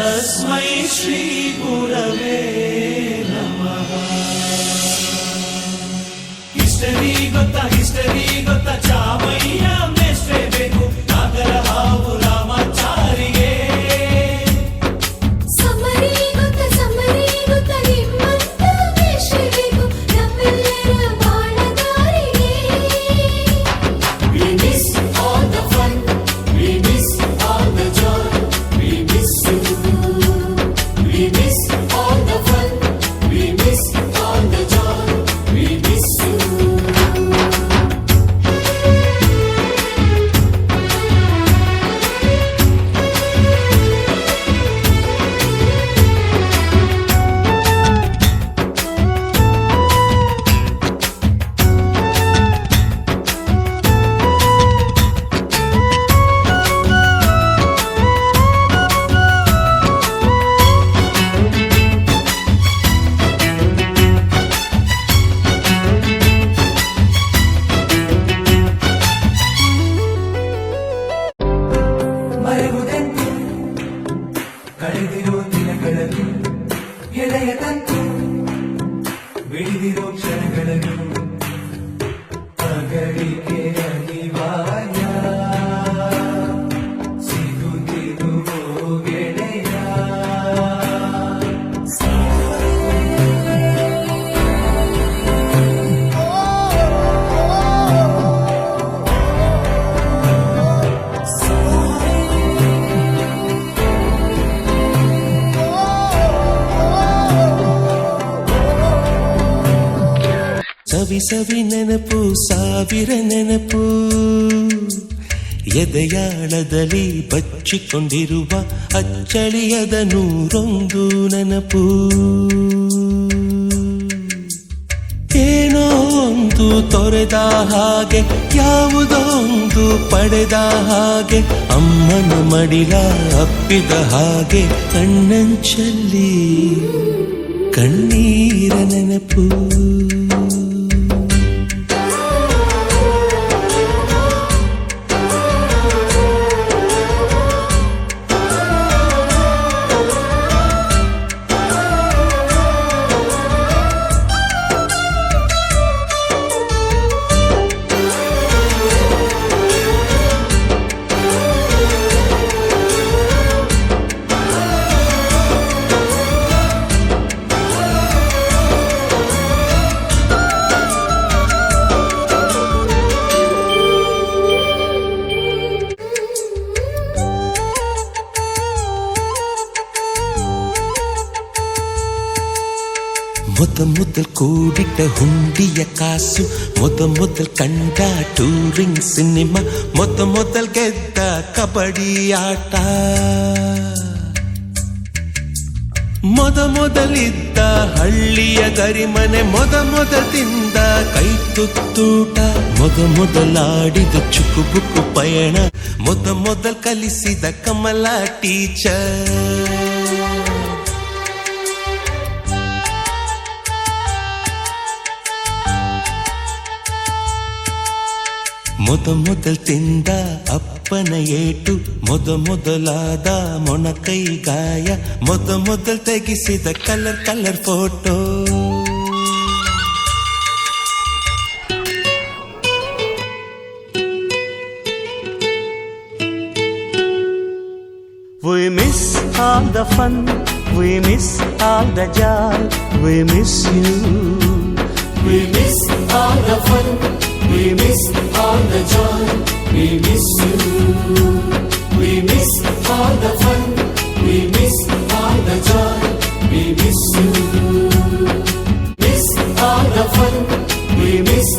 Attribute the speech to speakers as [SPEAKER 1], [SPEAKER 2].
[SPEAKER 1] तस्मै श्री गुरवे नमः। हिस्टरी ಗೊತ್ತಾ ಚಾಮಯ್ಯ ಮೇಷ್ಟ್ರೆ ಬೇಕು ನಾಗರ ಹಾವು ರಾಮಾಚಾರಿಗೆ.
[SPEAKER 2] ಸಮರಿ ಗೊತ್ತ ನಿಮ್ಮಂತ ಮೇಷ್ಟ್ರೆ ಬೇಕು ನಮ್ಮೆಲ್ಲರ ಬಾಳದಾರಿಗೆ.
[SPEAKER 3] We miss all the fun, we miss all the joy, we miss you. We miss all the fun, we miss all the joy, we miss you.
[SPEAKER 1] ಕಳೆದಿರೋ ದಿನಗಳನ್ನು ಎಳೆಯ ತಂತು ಬಿಡಿದಿರೋ ಕ್ಷಣಗಳನ್ನು ಅಗಲಿಕೆ ಅನಿವಾರ್ಯ ಸಿಗುತ್ತಿರುವೋ ಗೆಳೆಯ. ಸವಿ ನೆನಪು ಸಾವಿರ ನೆನಪು ಎದೆಯಾಳದಲ್ಲಿ ಬಚ್ಚಿಕೊಂಡಿರುವ ಅಚ್ಚಳಿಯದ ನೂರೊಂದು ನೆನಪು. ಏನೋ ಒಂದು ತೊರೆದ ಹಾಗೆ ಯಾವುದೋ ಒಂದು ಪಡೆದ ಹಾಗೆ ಅಮ್ಮನ ಮಡಿಲ ಅಪ್ಪಿದ ಹಾಗೆ ಕಣ್ಣಂಚಲ್ಲಿ ಕಣ್ಣೀರ ನೆನಪು. ಮೊದಲ್ ಕೂಡಿಟ್ಟ ಹುಂಡಿಯ ಕಾಸು, ಮೊದಲ್ ಕಂಡ ಟೂರಿಂಗ್ ಸಿನಿಮಾ, ಮೊದಲ್ ಗೆದ್ದ ಕಬಡ್ಡಿ ಆಟ, ಮೊದಲಿದ್ದ ಹಳ್ಳಿಯ ಗರಿಮನೆ, ಮೊದಲ್ ತಿಂದ ಕೈ ತುತ್ತೂಟ, ಮೊದಲಾಡಿದ ಚುಕುಬುಕು ಪಯಣ, ಮೊದಲ್ ಕಲಿಸಿದ ಕಮಲ ಟೀಚರ್. ಮೊದಲ್ ತಿಂದ ಅಪ್ಪನ ಏಟು, ಮೊದಲಾದ ಮೊಣಕೈ ಗಾಯ, ಮೊದಲ್ ತೆಗೆಸಿದ colour photo.
[SPEAKER 4] We miss all the fun, we miss all the joy, we miss you.
[SPEAKER 3] We miss all the fun, we miss all the joy, we miss you. We miss all the fun, we miss all the joy, we miss you. Miss all the fun, we miss